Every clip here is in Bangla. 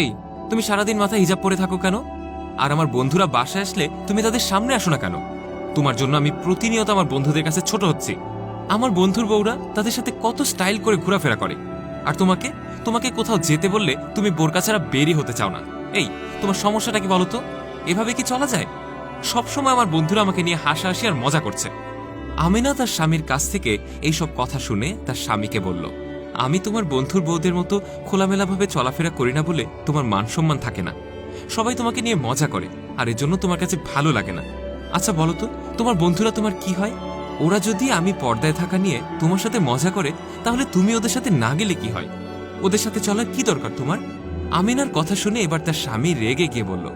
এই, তুমি সারাদিন মাথায় হিজাব পরে থাকো কেন? আর আমার বন্ধুরা বাসায় আসলে তুমি তাদের সামনে আসো না কেন? তোমার জন্য আমি প্রতিনিয়ত আমার বন্ধুদের কাছে ছোট হচ্ছি। আমার বন্ধুর বউরা তাদের সাথে কত স্টাইল করে ঘোরাফেরা করে, আর তোমাকে তোমাকে কোথাও যেতে বললে তুমি বোরকা ছাড়া বেরই হতে চাও না। এই, তোমার সমস্যাটা কি বলো তো? এভাবে কি চলা যায়? সবসময় আমার বন্ধুরা আমাকে নিয়ে হাসাহাসি আর মজা করছে। আমিনা তার স্বামীর কাছ থেকে এইসব কথা শুনে তার স্বামীকে বলল, আমি তোমার বন্ধুর বউদের মতো খোলামেলাভাবে চলাফেরা করি না বলে তোমার মান সম্মান থাকে না। সবাই তোমাকে নিয়ে মজা করে, আর এর জন্য তোমার কাছে ভালো লাগে না। আচ্ছা বলো তো, তোমার বন্ধুরা তোমার কি হয়? ওরা যদি আমি পর্দায় থাকা নিয়ে তোমার সাথে মজা করে, তাহলে তুমি ওদের সাথে না গেলে কি হয়? ওদের সাথে চলার কি দরকার তোমার? আমিনার কথা শুনে এবার তার স্বামী রেগে গিয়ে বলল,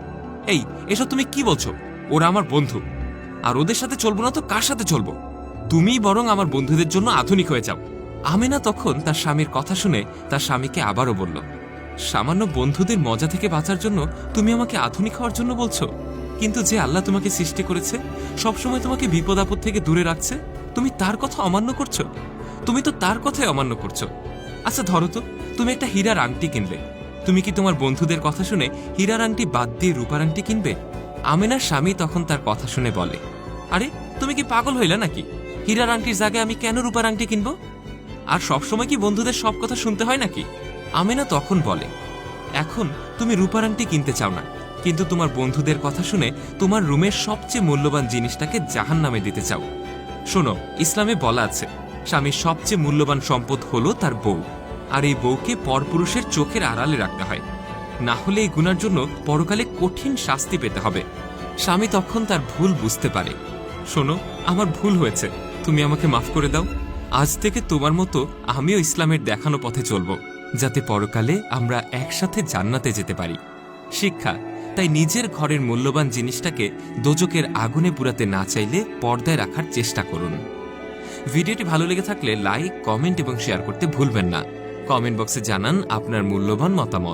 এই, এসব তুমি কি বলছো? ওরা আমার বন্ধু, আর ওদের সাথে চলবো না তো কার সাথে চলবো? তুমিই বরং আমার বন্ধুদের জন্য আধুনিক হয়ে যাও। আমিনা তখন তার স্বামীর কথা শুনে তার স্বামীকে আবারও বলল, সামান্য বন্ধুদের মজা থেকে বাঁচার জন্য তুমি আমাকে আধুনিক হওয়ার জন্য বলছো? কিন্তু যে আল্লাহ তোমাকে সৃষ্টি করেছে, সবসময় তোমাকে বিপদ আপদ থেকে দূরে রাখছে, তুমি তার কথা অমান্য করছো? তুমি তো তার কথাই অমান্য করছো। আচ্ছা ধরো তো, তুমি একটা হীরার আংটি কিনলে, তুমি কি তোমার বন্ধুদের কথা শুনে হীরার আংটি বাদ দিয়ে রূপার আংটি কিনবে? আমিনার স্বামী তখন তার কথা শুনে বলে, আরে তুমি কি পাগল হইলা নাকি? হীরার আংটির জায়গায় আমি কেন রূপার আংটি কিনবো? আর সবসময় কি বন্ধুদের সব কথা শুনতে হয় নাকি? আমিনা তখন বলে, এখন তুমি রূপার আংটি কিনতে চাও না, কিন্তু তোমার বন্ধুদের কথা শুনে তোমার রুমের সবচেয়ে মূল্যবান জিনিসটাকে জাহান্নামে দিতে চাও। শোনো, ইসলামে বলা আছে, স্বামীর সবচেয়ে মূল্যবান সম্পদ হলো তার বউ, আর এই বউকে পরপুরুষের চোখের আড়ালে রাখতে হয়, না হলে এই গুনার জন্য পরকালে কঠিন শাস্তি পেতে হবে। স্বামী তখন তার ভুল বুঝতে পারে। শোনো, আমার ভুল হয়েছে, তুমি আমাকে মাফ করে দাও। আজ থেকে তোমার মতো আমিও ইসলামের দেখানো পথে চলব, যাতে পরকালে আমরা একসাথে জান্নাতে যেতে পারি। শিক্ষা, তাই নিজের ঘরের মূল্যবান জিনিসটাকে দোজকের আগুনে পুরাতে না চাইলে পর্দায় রাখার চেষ্টা করুন। ভিডিওটি ভালো লেগে থাকলে লাইক, কমেন্ট এবং শেয়ার করতে ভুলবেন না। কমেন্ট বক্সে জানান আপনার মূল্যবান মতামত।